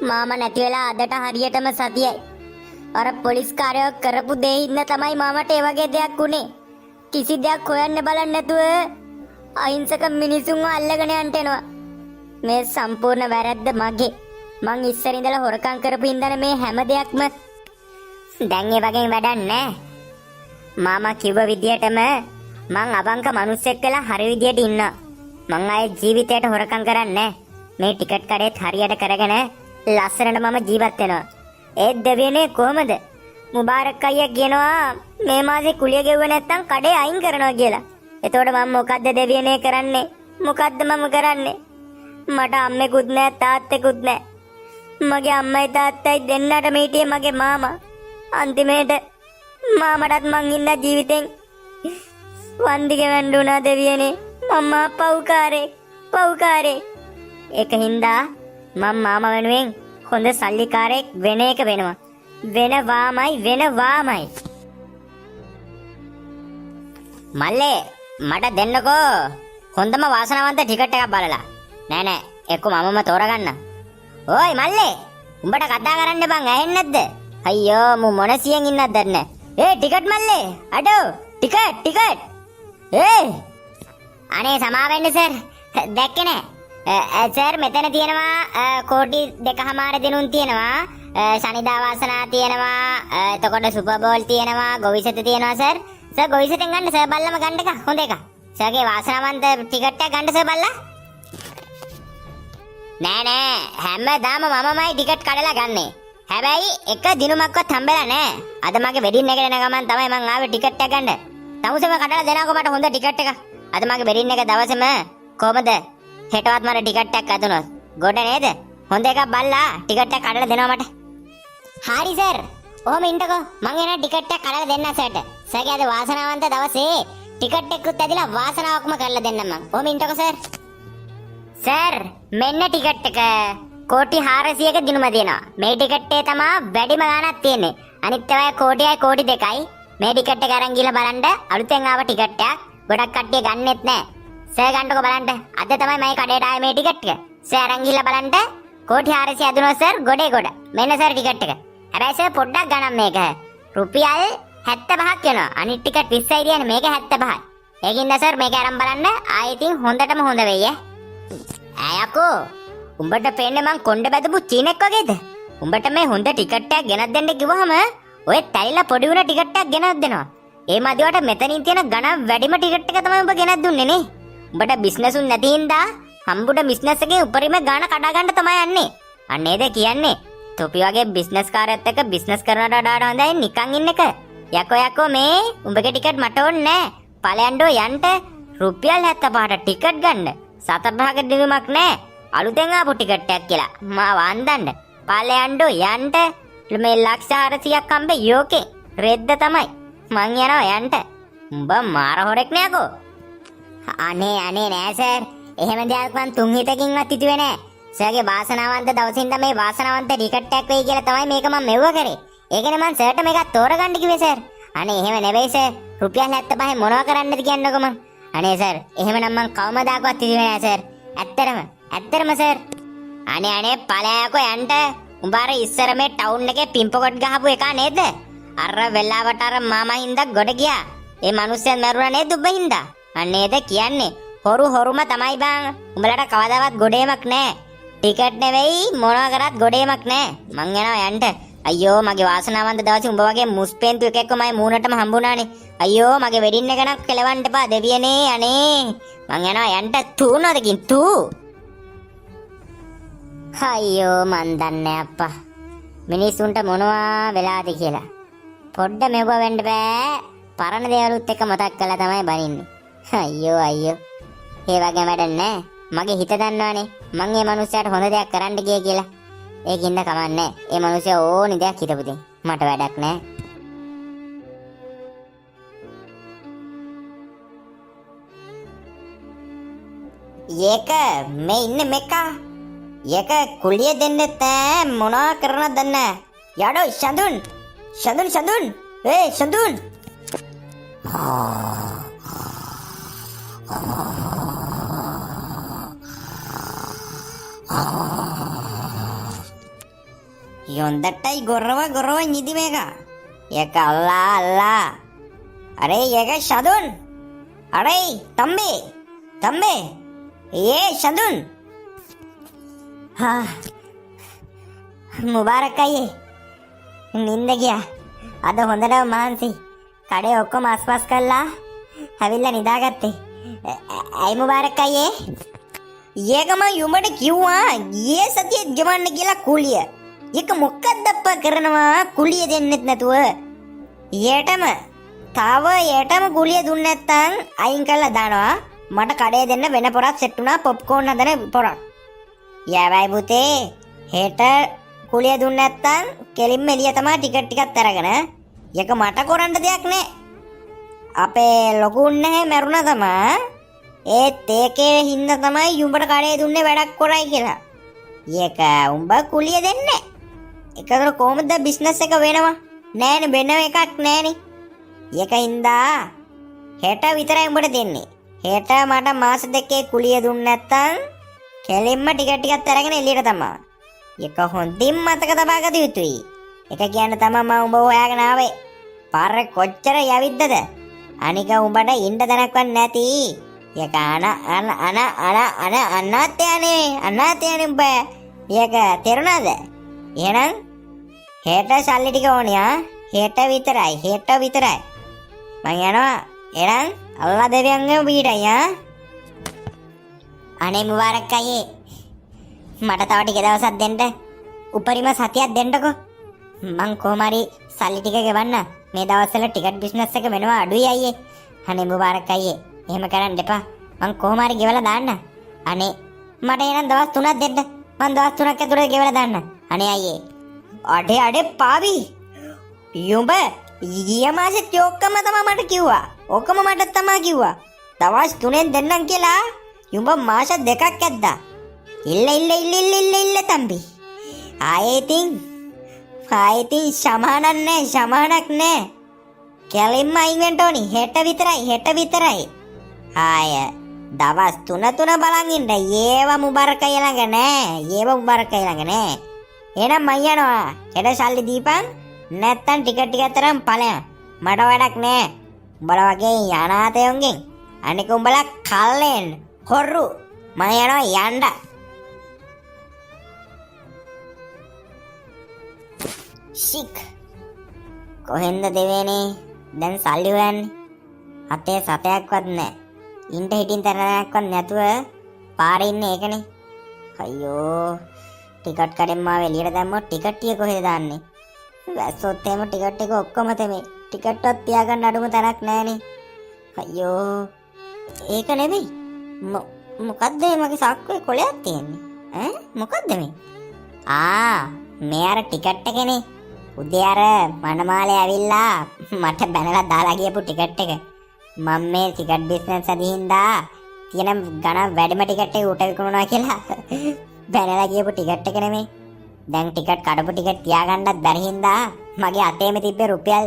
මාමා නැති වෙලා අදට හරියටම සතියයි. අර පොලිස් කාර්යය කරපු දේ ඉන්න තමයි මාමට ඒ වගේ දෙයක් උනේ. කිසි දෙයක් හොයන්න බලන්නේ නැතුව අහිංසක මිනිසුන්ව අල්ලගෙන යන්න එනවා. මේ සම්පූර්ණ වැරද්ද මගේ. මං ඉස්සර ඉඳලා හොරකම් කරපු ඉඳන් මේ හැම දෙයක්ම දැන් ඒ වගේ වැඩක් නැහැ. මාමා කිව්ව විදියටම මං අවංක මිනිස්සෙක් වෙලා හරි විදියට ඉන්නවා. මං ආයේ ජීවිතේට හොරකම් කරන්නේ නැහැ. මේ ටිකට් කඩේත් හරියට කරගෙන ලස්සනට මම ජීවත් වෙනවා. ඒත් දෙවියනේ කොහමද? මුබාරක් අයියා කියනවා මේ මාසේ කුලිය ගෙවුව නැත්තම් කඩේ අයින් කරනවා කියලා. එතකොට මම මොකද්ද දෙවියනේ කරන්නේ? මොකද්ද මම කරන්නේ? මට අම්මෙකුත් නැහැ තාත්තෙකුත් නැහැ. මගේ අම්මයි තාත්තයි දෙන්නට මීටියේ මගේ මාමා. අන්තිමේට මාමටත් මං ඉන්න ජීවිතෙන් වන්දි ගෙවන්නුනා දෙවියනේ. මම පව්කාරේ. ඒකින්ද මම මාමා වෙනුවෙන් හොඳ සල්ලිකාරයෙක් වෙන එක වෙනවා. වෙනවාමයි. මල්ලේ මට දෙන්නකෝ හොඳම වාසනාවන්ත ටිකට් එකක් බලලා. නෑ එක්ක මමම තෝරගන්න. ඕයි මල්ලේ උඹට කතා කරන්න බං ඇහෙන්නේ නැද්ද? අයියෝ මු මොනසියෙන් ඉන්නද දන්නේ. ටිකට් මල්ලේ අඩෝ ටිකට්. අනේ සමා වෙන්න සර්. දැක්කේ නෑ. සර් මෙතන තියෙනවා කෝටි 2.5 දිනුන් තියෙනවා. ශනිදා වාසනා තියෙනවා. එතකොට සුපර් බෝල් තියෙනවා. ගොවිසත තියෙනවා සර්. සර් ගොවිසතෙන් ගන්න සර් බල්ලම ගන්න එක හොඳ එක. සර්ගේ වාසනාවන්ත ටිකට් එක ගන්න සර් බල්ලා. නෑ හැමදාම මමමයි ටිකට් කඩලා ගන්නෙ. හැබැයි එක දිනුමක්වත් හම්බෙලා නෑ. අද මගේ වෙඩින් එකට එන ගමන් තමයි මං ආවේ ටිකට් එක ගන්න. තමුසෙම කඩලා දෙනකො මට හොඳ ටිකට් එක. අද මගේ වෙඩින් එක දවසේම කොහමද හෙටවත් මට ටිකට් එකක් අදුනොත් ගොඩ නේද? හොඳ එකක් බල්ලා ටිකට් එක කඩලා දෙනවා මට. හරි සර්. ඔහොම ඉන්නකෝ. මං එන ටිකට් එක කඩලා දෙන්න සර්ට. සර්ගේ අද වාසනාවන්ත දවසේ ටිකට් එකකුත් ඇදිලා වාසනාවක්ම කරලා දෙන්නම් මං. ඔහොම ඉන්නකෝ සර්. සර් මෙන්න ටිකට් එක. කෝටි 400ක දිනුම දෙනවා. මේ ටිකට් එකේ තමයි වැඩිම ගාණක් තියෙන්නේ. අනිත් ඒවා කෝටියයි කෝටි 2යි. මේ ටිකට් එක අරන් ගිහලා බලන්න අලුතෙන් ආව ටිකට් එකක්. ගොඩක් කට්ටිය ගන්නෙත් නැහැ. සර් ගන්නකො බලන්න. අද තමයි මම කඩේට ආවේ මේ ටිකට් එක. සර් අරන් ගිහලා බලන්න කෝටි 400 අදුනොත් සර් ගොඩේ ගොඩ. මෙන්න සර් ටිකට් එක. හැබැයි සර් පොඩ්ඩක් ගණන් මේක. රුපියල් 75ක් වෙනවා. අනිත් ටිකට් 20යි කියන්නේ මේක 75යි. ඒකින්ද සර් මේක අරන් බලන්න. ආයෙත් හොඳටම හොඳ වෙයි අයකෝ. උඹට පේන්නේ මං කොණ්ඩ බැදපු චීනෙක් වගේද? උඹට මේ හොඳ ටිකට් එකක් ගෙනත් දෙන්න කිව්වහම ඔය තැලිලා පොඩි උන ටිකට් එකක් ගෙනත් දෙනවා. ඒ මදිවට මෙතනින් තියෙන ගණන් වැඩිම ටිකට් එක තමයි උඹ ගෙනත් දුන්නේ නේ. උඹට බිස්නස් උන් නැති හින්දා හම්බුට බිස්නස් එකේ උපරිම ගාණ කඩා ගන්න තමයි යන්නේ. අන්න ඒද කියන්නේ. තොපි වගේ බිස්නස් කාර්යයත් එක්ක බිස්නස් කරනට වඩා හොඳයි නිකන් ඉන්න එක. යකෝ මේ උඹගේ ටිකට් මට ඕනේ නෑ. ඵලයන්ඩෝ යන්න රුපියල් 75ට ටිකට් ගන්න. සතභාග දිනුමක් නෑ. අලුතෙන් ආපු ටිකට් එකක් කියලා. මාව අන්දන්න. ඵලයන්ඩෝ යන්න මේ ලක්ෂ 400ක් හම්බෙ යෝකේ. රෙද්ද තමයි. මං යනවා යන්න. උඹ මාර හොරෙක් නෑකෝ. අනේ නෑ සර්. එහෙම දෙයක් මං තුන් හිතකින්වත් හිතුවේ නෑ. සර්ගේ වාසනාවන්ත දවසින්ද මේ වාසනාවන්ත ටිකට් එකක් වෙයි කියලා තමයි මේක මම මෙව්ව කරේ. ඒකනේ මං සර්ට මේක තෝරගන්න කිව්වේ සර්. අනේ එහෙම නෙවෙයි සර්. රුපියල් 75 මොනවා කරන්නද කියන්නකෝ මං. අනේ සර් එහෙමනම් මං කවමදාකවත් හිතුවේ නෑ සර්. ඇත්තරම සර්. අනේ ඵලයකෝ යන්න. උඹ අර ඉස්සර මේ ටවුන් එකේ පිම්පොකට් ගහපු එක නේද? අර වෙලාවට අර මාමා හින්දා ගොඩ ගියා. ඒ මිනිස්සුන් මරුණා නේද උඹ හින්දා? අනේද කියන්නේ. හොරුම තමයි බං. උඹලට කවදාවත් ගොඩේමක් නෑ. ටිකට් නෙවෙයි මොනවා කරත් ගොඩේමක් නෑ. මං යනවා යන්න. අයියෝ මගේ වාසනාවන්ත දවසේ උඹ වගේ මුස්පෙන්තු එකෙක්ව මයි මූණටම හම්බුණානේ. අයියෝ මගේ වෙඩින් එක නම් කෙලවන්න එපා දෙවියනේ අනේ. මං යනවා යන්න තූ නෝදකින් තූ. අයියෝ මන් දන්නේ අප්පා. මිනිස්සුන්ට මොනවා වෙලාද කියලා. පොඩ්ඩ මෙව වෙන්න බෑ. පරණ දේවලුත් එක්ක මතක් කරලා තමයි බනින්නේ. අයියෝ. ඒ වගේ වැඩක් නෑ. මගේ හිත දන්නවනේ. මං මේ මිනිස්සයාට හොඳ දෙයක් කරන්න ගියේ කියලා. ඒකින්ද කමන්නේ. ඒ මිනිස්සයා ඕනි දෙයක් හිතපු දෙයක්. මට වැඩක් නෑ. ඒක මේ ඉන්නේ මෙකා. ඒක කුලිය දෙන්නෙත් නෑ මොනවා කරනවද දන්නේ නෑ. යඩෝ ෂඳුන්. ෂඳුන්. යොන්දටයි ගොරව නිදි මේක. ඒක අල්ලා. අරේ ඒක ෂදුන්. අරේ තම්බේ. ඒ ෂදුන්. මුබාරක් අයියේ. නින්ද ගියා. අද හොඳටම මාන්සි. කඩේ ඔක්කොම අස්පස් කළා. හැවිල්ලා නිදාගත්තේ. ඇයි මුබාරක් අයියේ? ඒකම යුඹට කිව්වා ගියේ සතියේ ගෙවන්න කියලා කුලිය. ඒක මොකක්ද අප්පා කරනවා කුලිය දෙන්නෙත් නැතුව. ඊටම කුලිය දුන්නේ නැත්තම් අයින් කරලා දානවා. මට කඩේ දෙන්න වෙන පොරක් සෙට් වුණා පොප්කෝන් හදන පොරක්. යවයි පුතේ. හෙට කුලිය දුන්නේ නැත්තම් කෙලින්ම එළිය තමයි ටිකට් අරගෙන. ඒක මට කරන්න දෙයක් නෑ. අපේ ලොකුන් නැහැ මැරුණා තමයි. ඒත් ඒකේ හින්දා තමයි යුඹට කඩේ දුන්නේ වැඩක් කරයි කියලා. ඒක උඹ කුලිය දෙන්නේ. ඒකතර කොහොමද බිස්නස් එක වෙනවා? නෑනේ වෙනව එකක් නෑනේ. ඒකින්දා හෙට විතරයි උඹට දෙන්නේ. හෙට මට මාස දෙකේ කුලිය දුන්නේ නැත්තම් කෙලින්ම ටිකට් අරගෙන එළියට තමයි. ඒක හොඳින් මතක තබා ගත යුතුයි. ඒක කියන්න තමයි මම උඹ හොයාගෙන ආවේ. පාරේ කොච්චර යවිද්දද? අනික උඹට ඉන්න තැනක්වත් නැති. ඒක අනාත්‍යනේ උඹ. ඒක තේරුණාද? එහෙනම් හෙට සල්ලි ටික ඕනියා. හෙට විතරයි. මං යනවා. එහෙනම් අල්ලා දෙවියන්ගේ බීඩයි අනේ මුබාරක් අයියේ. මට තව ටික දවසක් දෙන්න. උපරිම සතියක් දෙන්නකෝ. මං කොහොම හරි සල්ලි ටික ගෙවන්න. මේ දවස්වල ටිකට් බිස්නස් එක වෙනවා අඩුයි අයියේ. අනේ මුබාරක් අයියේ. එහෙම කරන්න එපා. මං කොහොම හරි ගෙවලා දාන්න. අනේ මට එනම් දවස් 3ක් දෙන්න. මං දවස් 3ක් ඇතුළත ගෙවලා දාන්න. අනේ අයියේ. අඩේ පාවි. යුඹ ඊයේ මාසෙත් ඔක්කොම තමයි මට කිව්වා. ඔක්කොම මට තමයි කිව්වා. දවස් 3ෙන් දෙන්නම් කියලා. යුඹ මාස 2ක් ඇද්දා. ඉල්ල තම්බි. ආයෙතින් සමානක් නෑ. කෙලින්ම අයින් වෙන්න ඕනි. හෙට විතරයි. ආය දවස් 3 බලන් ඉන්න. ඒව මුබාරකයි ළඟ නෑ. එහෙනම් මං යනවා. හෙට සල්ලි දීපන්. නැත්තම් ටිකට් තරම් ඵලයන්. මට වැඩක් නෑ. උඹලා වගේ අනාථයන්ගෙන් අනික උඹලා කල්ලෙන් හොරු. මං යනවා යන්න. ශික් කොහෙන්ද දෙවේනේ දැන් සල්ලි හොයන්නේ? අතේ සතයක්වත් නැහැ. ඉන්න හිටින් තරණයක්වත් නැතුව පාරේ ඉන්නේ ඒකනේ. අයියෝ ටිකට් කඩෙන් මාව එළියට දැම්මොත් ටිකට් ටික කොහෙද දාන්නේ? වැස්සොත් එහෙම ටිකට් එක ඔක්කොම තෙමේ. ටිකට්වත් තියාගන්න අඩුම තැනක් නැහනේ. අයියෝ ඒක නෙමෙයි. මොකද්ද මගේ සාක්කුවේ කොලයක් තියෙන්නේ? මොකද්ද මේ? මේ අර ටිකට් එකනේ. උදේ අර මනමාලේ ඇවිල්ලා මට බැනලා දාලා ගියපු ටිකට් එක. මම මේ ටිකට් බිස්නස් අදින්දා තියෙන ගණන් වැඩිම ටිකට් එක උට විකුණනවා කියලා බැනලා ගියපු ටිකට් එක නෙමෙයි. දැන් ටිකට් කඩපු ටිකට් තියාගන්නත් බැරි හින්දා මගේ අතේම තිබ්බේ රුපියල්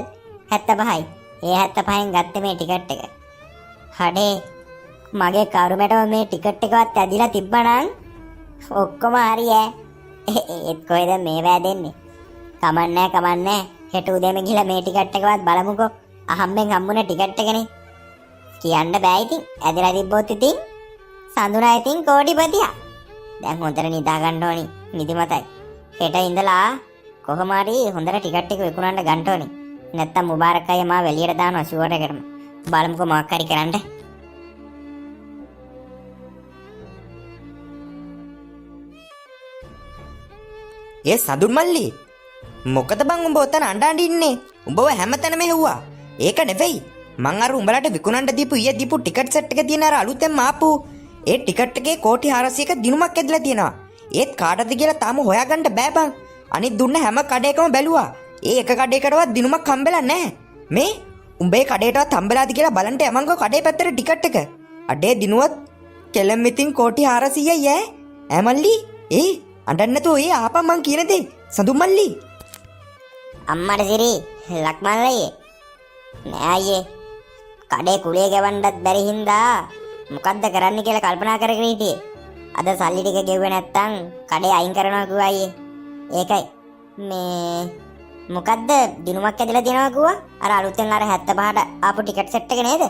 75යි. ඒ 75න් ගත්තේ මේ ටිකට් එක. හඩේ මගේ කරුමැටම මේ ටිකට් එකවත් ඇදිලා තිබ්බනම් ඔක්කොම හරියෑ. ඒත් කොහෙද මේවා දෙන්නේ? කමන්නේ. හෙට උදේම ගිහලා මේ ටිකට් එකවත් බලමුකෝ. අහම්බෙන් හම්බුනේ ටිකට් එකනේ. කියන්න බෑ ඉතින්. ඇදලා තිබ්බොත් ඉතින් සඳුනා ඉතින් කෝටිපතියා. දැන් හොඳට නිදා ගන්න ඕනි. නිදිමතයි. හෙට ඉඳලා කොහොම හරි හොඳට ටිකට් එක විකුණන්න ගන්න ඕනි. නැත්තම් මුබාරක් අයියා මාව එළියට දානවා ෂුවර් එකටම. බලමුකෝ මොකක් හරි කරන්න. ඒ සඳුන් මල්ලි මොකද බං උඹ ඔතන අඬ ඉන්නේ? උඹව හැමතැනම හෙව්වා. ඒක නෙවෙයි. මං අර උඹලට විකුණන්න දීපු ටිකට් සෙට් එක තියෙන අර අලුතෙන්ම ආපු ඒ ටිකට් එකේ කෝටි 400ක දිනුමක් ඇදලා තියෙනවා. ඒත් කාටද කියලා තාම හොයාගන්න බෑ බං. අනිත් දුන්න හැම කඩේකම බැලුවා. ඒ එක කඩේකටවත් දිනුමක් හම්බෙලා නැහැ. මේ උඹේ කඩේටවත් හම්බෙලාද කියලා බලන්න යමන්කෝ කඩේ පැත්තට ටිකට් එක. අඩේ දිනුවත් කෙලම් ඉතින් කෝටි 400යි ඈ මල්ලි. අඬන්න නැතුව ඒ ආපන් මං කියන දේ සඳුන් මල්ලි. අම්මට සිරි ලක්මල්ලයි නෑ අයියේ. කඩේ කුලිය ගෙවන්නත් බැරි හින්දා මොකද්ද කරන්න කියලා කල්පනා කරගෙන හිටියේ. අද සල්ලි ටික ගෙවුවේ නැත්තම් කඩේ අයින් කරනවා කිව්වා අයියේ. ඒකයි මේ මොකද්ද දිනුමක් ඇදලා දෙනවා කිව්වා? අර අලුතෙන් අර 75ට ආපු ටිකට් සෙට් එක නේද?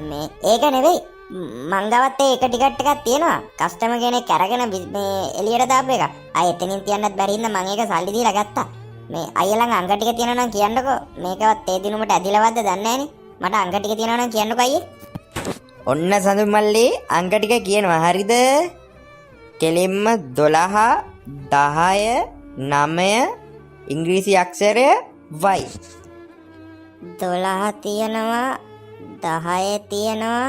මේ ඒක නෙවෙයි. මං ගාවත් ඒක ටිකට් එකක් තියෙනවා. කස්ටමර් කෙනෙක් අරගෙන මේ එළියට දාපු එක. ආයෙ එතනින් තියන්නත් බැරි හින්දා මං ඒක සල්ලි දීලා ගත්තා. මේ අයියා ළඟ අංග ටික තියෙනවා නම් කියන්නකෝ. මේකවත් ඒ දිනුමට ඇදිලවද්ද දන්නේ නැහනේ. මට අංග ටික තියෙනවා නම් කියන්නකෝ අයියේ. ඔන්න සඳුන් මල්ලි අංක ටික කියනවා හරිද? කෙලින්ම 12 10 9 ඉංග්‍රීසි අක්ෂරය Y. 12 තියෙනවා 10 තියෙනවා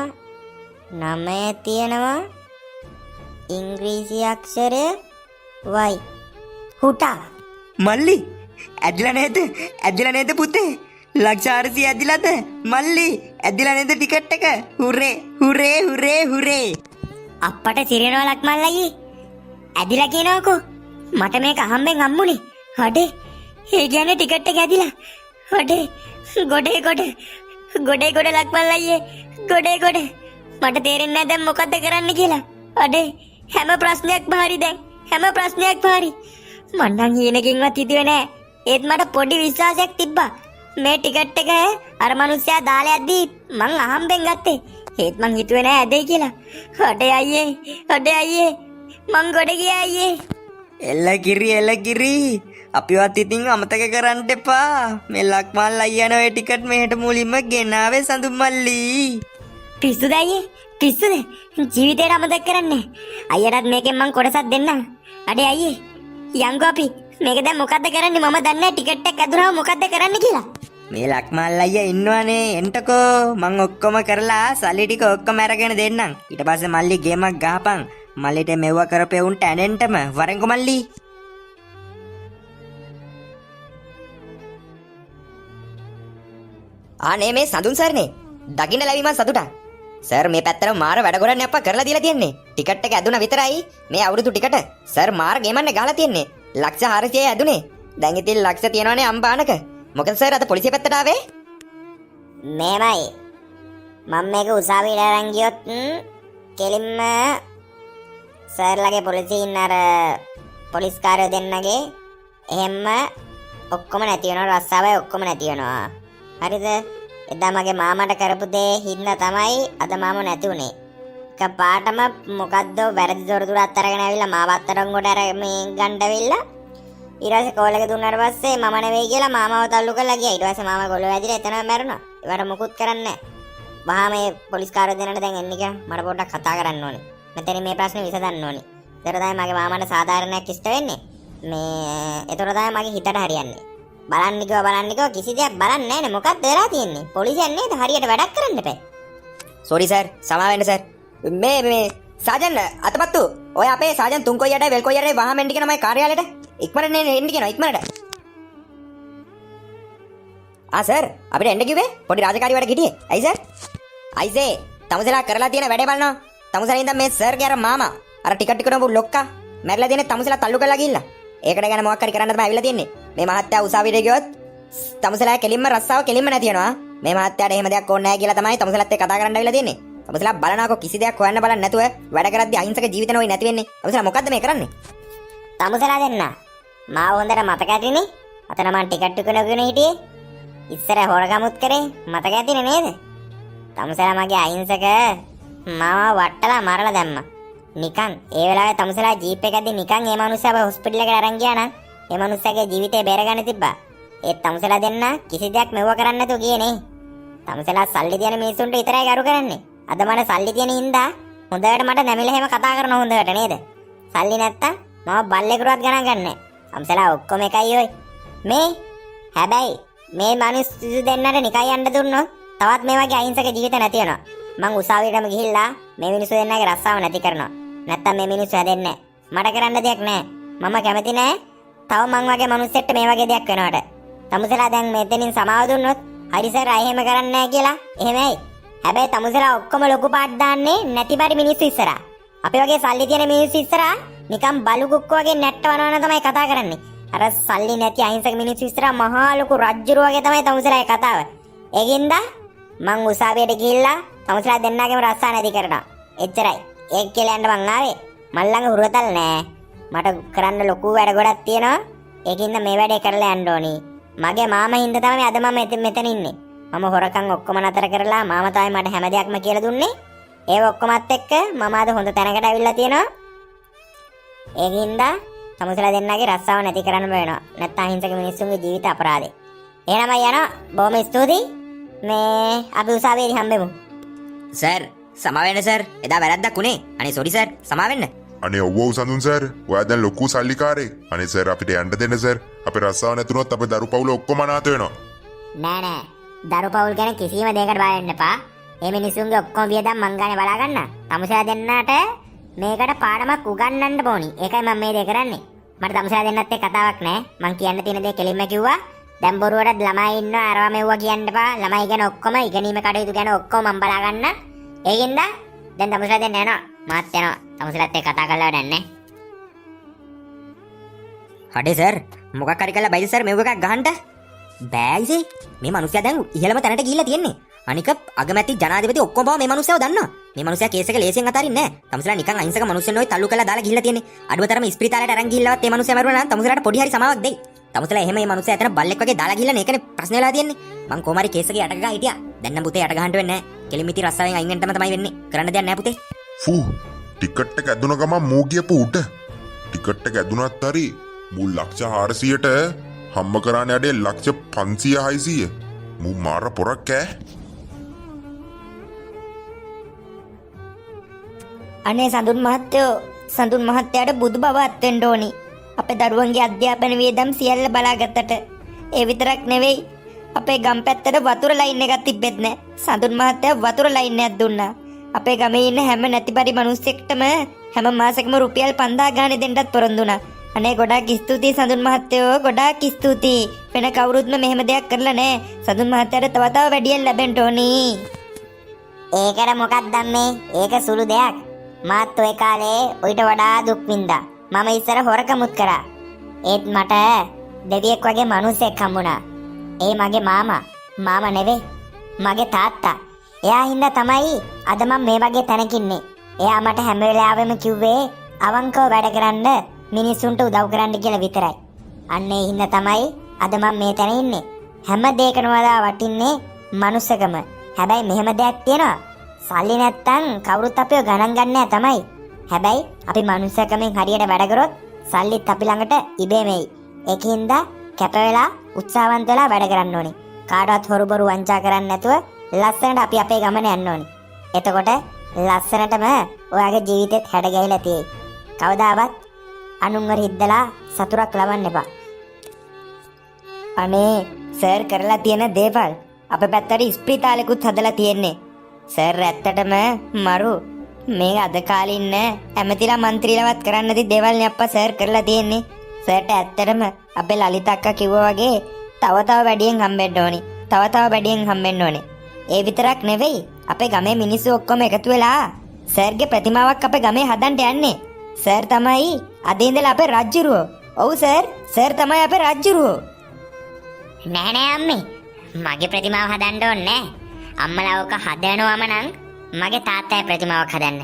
9 තියෙනවා ඉංග්‍රීසි අක්ෂරය Y. හුටා මල්ලි ඇදිලා නේද පුතේ? ලක්ෂ 400 ඇදිලාද? මල්ලි ඇදිලා නේද ටිකට් එක? හුරේ. අප්පට සිරෙනවා ලක්මල්ලයි. ඇදිලා කියනවකෝ. මට මේක අහම්බෙන් හම්බුනේ. අඩේ ඒ කියන්නේ ටිකට් එක ඇදිලා. අඩේ ගොඩේ ලක්මල්ලයියේ. ගොඩේ. මට තේරෙන්නේ නැහැ දැන් මොකද්ද කරන්න කියලා. අඩේ හැම ප්‍රශ්නයක්ම හරි දැන්. මං නම් හීනකින්වත් හිතුවේ නෑ. ඒත් මට පොඩි විශ්වාසයක් තිබ්බා. මේ ටිකට් එක අර මිනිස්සයා දාලා යද්දී මං අහම්බෙන් ගත්තේ. ඒත් මං හිතුවේ නෑ ඇදෙයි කියලා. අඩේ අයියේ. මං ගොඩ ගියා අයියේ. එල්ල කිරි. අපිවත් ඉතින් අමතක කරන්න එපා. මේ ලක්මාල් අයියා නෝ ටිකට් මෙහෙට මුලින්ම ගෙනාවේ සඳුන් මල්ලි. පිස්සුද අයියේ? පිස්සුද? ජීවිතේට අමතක කරන්නේ. අයියටත් මේකෙන් මං කොටසක් දෙන්නම්. අඩේ අයියේ. යංගෝ අපි මේක දැන් මොකද්ද කරන්නේ? මම දන්නේ නැහැ ටිකට් එක ඇදුනම මොකද්ද කරන්න කියලා. මේ ලක්මාල් අයියා ඉන්නවනේ එන්ටකෝ. මං ඔක්කොම කරලා සල්ලි ටික ඔක්කොම අරගෙන දෙන්නම්. ඊට පස්සේ මල්ලි ගේමක් ගහපන්. මල්ලිට මෙව්ව කරපෙවුන්ට ඇනෙන්ටම වරෙන්කො මල්ලි. ආනේ මේ සඳුන් සර්නේ දකින්න ලැබීම සතුටක්. සර් මේ පැත්තට මාර වැඩ ගොඩක් අප්පා කරලා දීලා තියන්නේ. ටිකට් එක ඇදුනා විතරයි. මේ අවුරුදු ටිකට සර් මාර ගේමන්නේ ගහලා තියන්නේ. ලක්ෂ 400යි ඇදුනේ. දැන් ඉතින් ලක්ෂ තියනවනේ අම්බානක. මොකද සර් අද පොලිසිය පැත්තට ආවේ? මේමයි. මම මේක උසාවියට අරන් ගියොත් කෙලින්ම සර්ලගේ පොලිසියෙන් අර පොලිස් කාර්යය දෙන්නගේ එහෙම්ම ඔක්කොම නැති වෙනවා. රස්සාවයි ඔක්කොම නැති වෙනවා. හරිද? එදා මගේ මාමට කරපු දේ හින්දා තමයි අද මාම නැති උනේ. එකපාරටම මොකද්ද වැරදි දොරටුවක් අරගෙන ඇවිල්ලා මාව අත්තරංගොඩ අර මේ ගණ්ඩවිල්ලා ඊට පස්සේ කෝල් එක දුන්නාට පස්සේ මම නෙවෙයි කියලා මාමව තල්ලු කරලා ගියා. ඊට පස්සේ මාමා ගොල්ලෝ ඇදිලා එතනම මැරුණා. ඒවට මුකුත් කරන්නේ නැහැ. වහා මේ පොලිස් කාර්යය දෙන්නට දැන් එන්න කියලා මට පොඩ්ඩක් කතා කරන්න ඕනේ. මෙතන මේ ප්‍රශ්නේ විසඳන්න ඕනේ. ඒතර තමයි මගේ මාමට සාධාරණයක් ඉෂ්ට වෙන්නේ. මේ ඒතර තමයි මගේ හිතට හරියන්නේ. බලන්නකෝ කිසි දෙයක් බලන්නේ නැහැනේ. මොකක්ද වෙලා තියෙන්නේ? පොලිසියෙන් නේද හරියට වැඩක් කරන්න එපා. Sorry sir. සමා වෙන්න සර්. මේ සාජන් අතපත්තු. ඔය අපේ සාජන් තුන්කොයියටයි වෙල්කොයියටයි වහම එන්න කියනවා මගේ කාර්යාලයට. ඉක්මනට එන්න කියනවා ඉක්මනට. සර් අපිට එන්න කිව්වේ පොඩි රාජකාරී වැඩ කිටියේ. ඇයි සර්? අයිසේ තමුසලා කරලා තියෙන වැඩේ බලනවා. තමුසලා ඉඳන් මේ සර්ගේ අර මාමා අර ටිකට් එකනපු ලොක්කා මැරලා තියෙන තමුසලා තල්ලු කරලා ගිහිල්ලා. ඒකට ගැන මොකක් හරි කරන්න තමයි අවිලා තියන්නේ. මේ මහත්තයා උසාවියට ගියොත් තමුසලා කෙලින්ම රස්සාව කෙලින්ම නැති වෙනවා. මේ මහත්තයාට එහෙම දෙයක් ඕනේ නැහැ කියලා තමයි තමුසලාත් එක්ක කතා කරන්න අවිලා තියන්නේ. තමුසලා බලනකො කිසි දෙයක් හොයන්න බලන්න නැතුව වැඩ කරද්දී අහිංසක ජීවිත නෝයි නැති වෙන්නේ. තමුසලා මොකද්ද මේ කරන්නේ? තමුසලා දෙන්න. මාව හොඳට මතක ඇතිනේ. අතන මං ටිකට් එකගෙන හිටියේ. ඉස්සර හොරගමුත් කරේ මතක ඇතිනේ නේද? තමුසලා මගේ අහිංසක මාව වට්ටලා මරලා දැම්මා. නිකන් ඒ වෙලාවේ තමුසලා ජීප් එකදී නිකන් ඒ මනුස්සයව හොස්පිටල් එකට අරන් ගියා නම් ඒ මනුස්සයාගේ ජීවිතේ බේරගන්න තිබ්බා. ඒ තමුසලා දෙන්න කිසි දෙයක් මෙව කරන්න නැතුව ගියේ නේ. තමුසලා සල්ලි තියන මිනිස්සුන්ට විතරයි ගරු කරන්නේ. අද මට සල්ලි තියෙන හින්දා හොඳට මට නැමිලා එහෙම කතා කරන හොඳට නේද? සල්ලි නැත්තම් මම බල්ලෙකුටවත් ගණන් ගන්නෑ. තමුසලා ඔක්කොම එකයි ඔය. මේ හැබැයි මේ මිනිස්සු දෙන්නට නිකන් යන්න දුන්නොත් තවත් මේ වගේ අහිංසක ජීවිත නැති වෙනවා. මං උසාවියටම ගිහිල්ලා මේ මිනිස්සු දෙන්නගේ රස්සාව නැති කරනවා. නැත්තම් මේ මිනිස්සු හැදෙන්නේ නැහැ. මට කරන්න දෙයක් නැහැ. මම කැමති නැහැ. තව මං වගේ මිනිස්සෙක්ට මේ වගේ දෙයක් වෙනවට. තමුසලා දැන් මෙතනින් සමාව දුන්නොත් හරි සර් අය එහෙම කරන්නේ නැහැ කියලා. එහෙමයි. හැබැයි තමුසලා ඔක්කොම ලොකු පාට දාන්නේ නැති බරි මිනිස්සු ඉස්සරහා. අපි වගේ සල්ලි තියෙන මිනිස්සු ඉස්සරහා නිකන් බලු කුක්ක වගේ නැට්ටවනවන තමයි කතා කරන්නේ. අර සල්ලි නැති අහිංසක මිනිස්සු ඉස්සරහා මහා ලොකු රජ්ජුරුව වගේ තමයි තමුසලාගේ කතාව. ඒකින්ද මං උසාවියට ගිහිල්ලා තමුසලා දෙන්නාගේම රස්සා නැති කරනවා. එච්චරයි. ඒක කියලා යන්න මං ආවේ. මල් ළඟ හුරතල් නෑ. මට කරන්න ලොකු වැඩ ගොඩක් තියෙනවා. ඒකින්ද මේ වැඩේ කරලා යන්න ඕනි. මගේ මාමා හින්දා තමයි අද මම මෙතන ඉන්නේ. මම හොරකම් ඔක්කොම නතර කරලා මාමා තමයි මට හැම දෙයක්ම කියලා දුන්නේ. ඒ ඔක්කොමත් එක්ක මම අද හොඳ තැනකට අවිල්ලා තියෙනවා. ඒකින්ද තමුසලා දෙන්නගේ රස්සාව නැති කරන්න වෙනවා. නැත්නම් අහිංසක මිනිස්සුන්ගේ ජීවිත අපරාධේ. එහෙනම් යනවා. බොහොම ස්තුතියි. මේ අපි උසාවියේදී හම්බෙමු. සර් සමාවෙන්න සර්. එදා වැරද්දක් උනේ. අනේ සෝරි සර්. සමාවෙන්න. අනේ ඔව් සඳුන් සර්. ඔයා දැන් ලොකු සල්ලිකාරයෙක්. අනේ සර් අපිට යන්න දෙන්න සර්. අපේ රස්සාව නැතුනොත් අපේ දරු පවුල ඔක්කොම අනාථ වෙනවා. නෑ. දරු පවුල් ගැන කිසිම දෙයකට බය වෙන්න එපා. මේ මිනිස්සුන්ගේ ඔක්කොම වියදම් මං ගානේ බලා ගන්න. තමුසලා දෙන්නට මේකට පාඩමක් උගන්වන්න ඕනි. ඒකයි මම මේ දේ කරන්නේ. මට තමුසලා දෙන්නත් එක්ක කතාවක් නෑ. මං කියන්න තියෙන දේ කෙලින්ම කිව්වා. දැන් බොරුවට ළමයි ඉන්නවා අරවා මෙව්වා කියන්න එපා. ළමයි ගැන ඔක්කොම ඉගෙනීම කටයුතු ගැන ඔක්කොම මම බලා ගන්න. ඒකින්ද දැන් තමුසලා දෙන්න යනවා. මාත් යනවා. තමුසලාත් එක්ක කතා කරලා වැඩක් නෑ. හඩේ සර් මොකක් හරි කරලා බයිද සර් මෙව එකක් ගහන්න බෑයිසේ මේ මිනිස්සයා දැන් ඉහළම තැනට ගිහිල්ලා තියෙන්නේ අනික අගමැති ජනාධිපති ඔක්කොම බව මේ මිනිස්සයව දන්නවා මේ මිනිස්සයා කේස් එක ලේසියෙන් අතාරින්නේ නැහැ තමුසලා නිකන් අහිංසක මිනිස්සුන් ඔය තල්ලු කරලා දාලා ගිහිල්ලා තියෙන්නේ අඩුවතරම ඉස්පිරිතාලයට අරන් ගිහිල්ලවත් මේ මිනිස්සයා මරුණා නම් තමුසලාට පොඩි හරි සමාවක් දෙයි තමුසලා එහෙම මේ මිනිස්සයා ඇතන බල්ලෙක් වගේ දාලා ගිහිල්ලා මේකනේ ප්‍රශ්න වෙලා තියෙන්නේ මං කොහොම හරි කේස් එකේ යට ගහලා හිටියා දැන් නම් පුතේ යට ගහන්න වෙන්නේ නැහැ කෙලිමිති රස්සාවෙන් අයින් වෙන්නම තමයි වෙන්නේ කරන්න දෙයක් නැහැ පුතේ ෆූ ටිකට් එක ඇදුන ගමන් මූ ගියපු උඩ ටිකට් එක ඇදුනත් හරි මූ ලක්ෂ 400ට හම්බ කරානේ අඩේ ලක්ෂ 500 600 මූ මාර පොරක් ඈ අනේ සඳුන් මහත්තයාට බුදු බව අත්වෙන්න ඕනි. අපේ දරුවන්ගේ අධ්‍යාපන වියදම් සියල්ල බලාගත්තට. ඒ විතරක් නෙවෙයි අපේ ගම් පැත්තට වතුර ලයින් එකක් තිබ්බෙත් නෑ. සඳුන් මහත්තයා වතුර ලයින් එකක් දුන්නා. අපේ ගමේ ඉන්න හැම නැතිපරි මිනිස්සෙක්ටම හැම මාසෙකම රුපියල් 5000 ගානේ දෙන්නත් පොරොන්දු වුණා. අනේ ගොඩාක් ස්තුතියි සඳුන් මහත්තයෝ ගොඩාක් ස්තුතියි. වෙන කවුරුත්ම මෙහෙම දෙයක් කරලා නෑ. සඳුන් මහත්තයාට තව වැඩියෙන් ලැබෙන්න ඕනි. ඒකට මොකක්ද මේ? ඒක සුළු දෙයක්. මාත් ඔය කාලේ ඔයිට වඩා දුක් විඳා. මම ඉස්සර හොරකමුත් කරා. ඒත් මට දෙවියෙක් වගේ මිනිහෙක් හම්බුණා. ඒ මගේ මාමා නෙවෙයි. මගේ තාත්තා. එයා හින්දා තමයි අද මම මේ වගේ තැනක ඉන්නේ. එයා මට හැම වෙලාවෙම කිව්වේ අවංකව වැඩ කරන්න මිනිස්සුන්ට උදව් කරන්න කියලා විතරයි. අන්න ඒ හින්දා තමයි අද මම මේ තැන ඉන්නේ. හැම දෙයකම වඩා වටින්නේ මනුස්සකම. හැබැයි මෙහෙම දෙයක් තියෙනවා. සල්ලි නැත්තම් කවුරුත් අපිව ගණන් ගන්නෑ තමයි. හැබැයි අපි මනුස්සකමෙන් හරියට වැඩ කරොත් සල්ලිත් අපි ළඟට ඉබේම එයි. ඒකින්ද කැප වෙලා උත්සාහවන්ත වෙලා වැඩ කරන්න ඕනේ. කාටවත් හොරු බොරු වංචා කරන්නේ නැතුව ලස්සනට අපි අපේ ගමන යන්න ඕනේ. එතකොට ලස්සනටම ඔයාගේ ජීවිතෙත් හැඩ ගැහිලා තියෙයි. කවදාවත් අනුන්ව හිද්දලා සතුටක් ලබන්න එපා. අනේ සර් කරලා තියෙන දේවල් අපේ පැත්තට ඉස්පිරිතාලෙකුත් හදලා තියෙන්නේ. සර් ඇත්තටම මරු මේ අද කාලේ ඉන්න ඇමතිලා മന്ത്രിලවත් කරන්න නැති දේවල් නේ අප්පා සර් කරලා තියෙන්නේ. සර්ට ඇත්තටම අපේ ලලිත අක්කා කිව්වා වගේ තව වැඩියෙන් හම්බෙන්න ඕනි. තව වැඩියෙන් හම්බෙන්න ඕනේ. ඒ විතරක් නෙවෙයි අපේ ගමේ මිනිස්සු ඔක්කොම එකතු වෙලා සර්ගේ ප්‍රතිමාවක් අපේ ගමේ හදන්න යන්නේ. සර් තමයි අද ඉඳලා අපේ රජ්ජුරුවෝ. ඔව් සර් තමයි අපේ රජ්ජුරුවෝ. නෑ අම්මේ. මගේ ප්‍රතිමාව හදන්න ඕනේ නෑ. අම්මලා ඔක හදනවම නම් මගේ තාත්තගේ ප්‍රතිමාවක් හදන්න.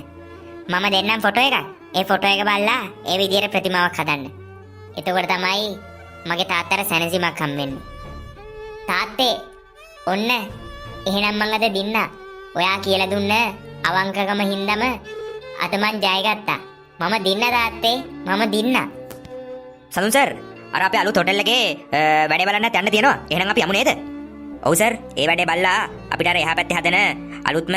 මම දෙන්නම් ෆොටෝ එකක්. ඒ ෆොටෝ එක බලලා ඒ විදිහට ප්‍රතිමාවක් හදන්න. එතකොට තමයි මගේ තාත්තට සැනසීමක් හම්බෙන්නේ. තාත්තේ ඔන්න එහෙනම් මං අද දින්නා. ඔයා කියලා දුන්න අවංකකම හින්දම අද මං ජය ගත්තා. මම දින්න තාත්තේ මම දින්නා. සඳුන් සර් අර අපේ අලුත් හොටෙල් එකේ වැඩේ බලන්නත් යන්න තියෙනවා. එහෙනම් අපි යමු නේද? ඔව් සර් ඒ වැඩේ බලලා අපිට අර එහා පැත්තේ හදන අලුත්ම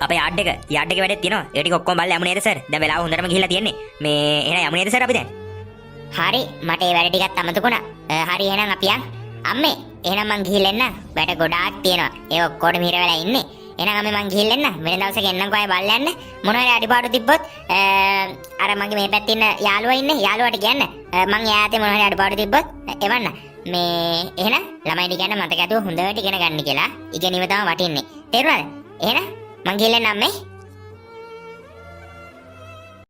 අපේ යාඩ් එකේ වැඩේ තියෙනවා. ඒ ටික ඔක්කොම බලලා යමු නේද සර්? දැන් වෙලාව හොඳටම ගිහිල්ලා තියෙන්නේ. මේ එහෙනම් යමු නේද සර් අපි දැන්? හරි මට ඒ වැඩ ටිකත් අමතකුණා. හරි එහෙනම් අපි යන්. අම්මේ එහෙනම් මං ගිහිල්ලා එන්න. වැඩ ගොඩාක් තියෙනවා. ඒ ඔක්කොටම හිර වෙලා ඉන්නේ. එහෙනම් අම්මේ මං ගිහිල්ලා එන්න. වෙන දවසක එන්නම්කෝ ආයෙ බලලා යන්න. මොන හරි අඩිපාඩු තිබ්බොත් අර මගේ මේ පැත්තේ ඉන්න යාළුවා ඉන්නේ. යාළුවාට කියන්න. මං එයාට මොන හරි අඩිපාඩු තිබ්බොත් එවන්න. මේ එහෙනම් ළමයිට කියන්න මතක ඇතුව හොඳට ඉගෙන ගන්න කියලා. ඉගෙනීම තමයි වටින්නේ. තේරුණාද? එහෙනම් මං ගිහිල්ලා එන්න අම්මේ.